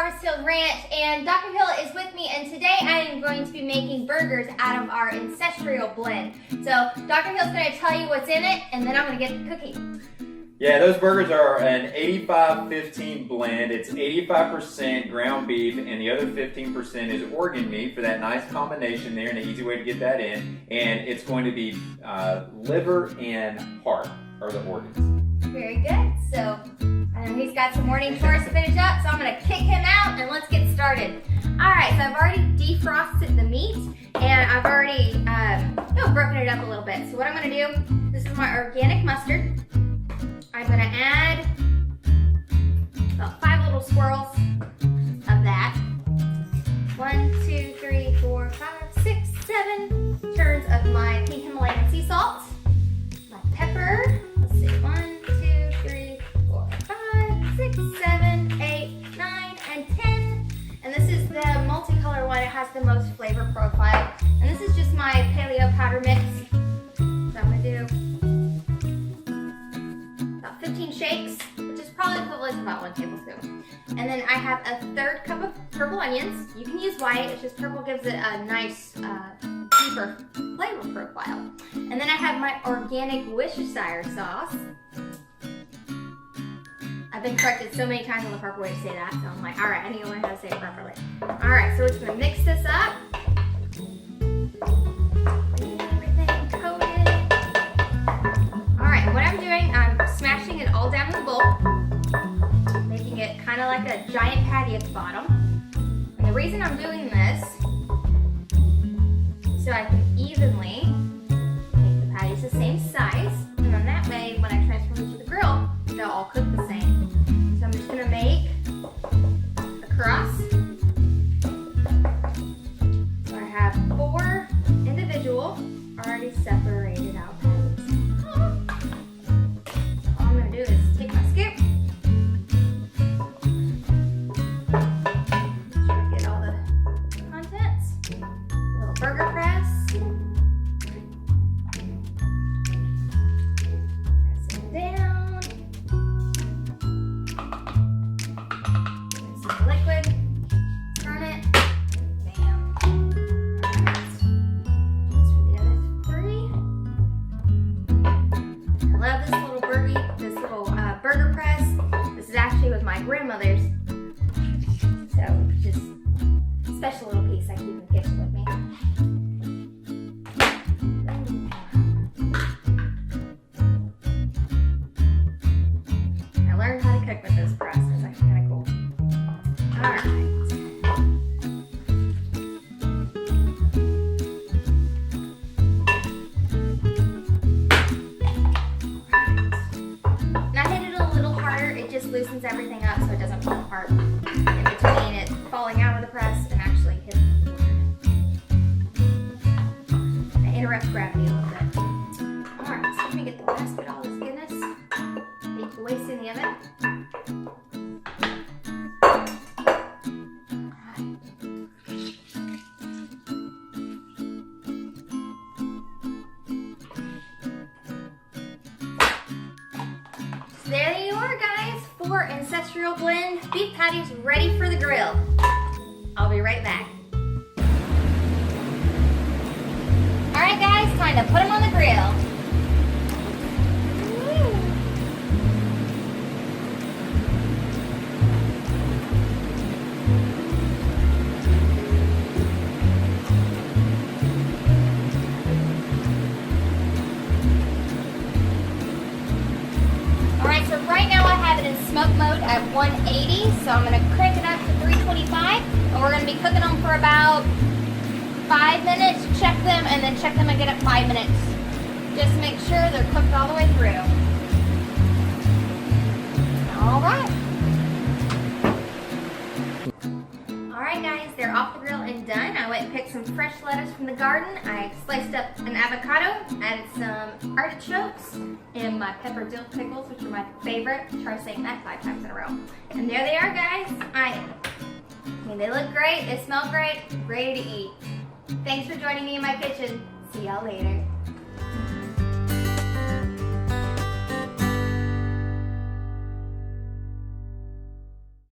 Harvest Hills Ranch, and Dr. Hill is with me, and today I am going to be making burgers out of our Ancestral blend. So Dr. Hill's going to tell you what's in it, and then I'm going to get the cooking. Yeah, those burgers are an 85-15 blend. It's 85% ground beef, and the other 15% is organ meat for that nice combination there, and an easy way to get that in. And it's going to be liver and heart are the organs. Very good. So he's got some morning chores to finish up, so I'm going to kick him out and let's get started. Alright, so I've already defrosted the meat and I've already broken it up a little bit. So what I'm going to do, this is my organic mustard. I'm going to add about 5 little swirls of that. 1, 2, 3, 4, 5, 6, 7 turns of my pink Himalayan sea salt. My pepper. Let's see, 1, 2, 3, 4, 5, 6, 7, 8, 9, and 10. And this is the multicolor one. It has the most flavor profile. And this is just my paleo powder mix. So I'm going to do 15 shakes, which is probably equivalent to about 1 tablespoon. And then I have a 1/3 cup of purple onions. You can use white, it's just purple gives it a nice, deeper flavor profile. And then I have my organic Worcestershire sauce. I've been corrected so many times on the proper way to say that, so I'm like, alright, I need to learn how to say it properly. Alright, so we're just going to mix this up. What I'm doing, I'm smashing it all down in the bowl, making it kind of like a giant patty at the bottom. And the reason I'm doing this is so I can evenly make the patties the same size, and then that way, when I transfer them to the grill, they'll all cook the same. So I'm just going to make a cross. So I have 4 individual, already separated out patties. Burger press. This is actually with my grandmother's, so just a special little piece I keep in the kitchen with me. I learned how to cook with this press. It's actually kind of cool. All right. Loosens everything up so it doesn't fall apart in between it falling out of the press and actually hitting the board. I interrupt gravity a little bit. Alright, so let me get the rest of all this goodness. Take the waste in the oven. So there you are, guys. 4 Ancestral blend beef patties ready for the grill. I'll be right back. Alright guys, time to put them on the grill. Alright, so right now I have it in smoke mode at 180, so I'm going to crank it up to 325, and we're going to be cooking them for about 5 minutes, check them, and then check them again at 5 minutes. Just make sure they're cooked all the way through. Alright. Alright guys, they're off the grill and done. I went and picked some fresh lettuce from the garden. I sliced up an avocado, added some artichokes, and my pepper dill pickles, which are my favorite. Try saying that 5 times in a row. And there they are, guys. I mean, they look great, they smell great, ready to eat. Thanks for joining me in my kitchen. See y'all later.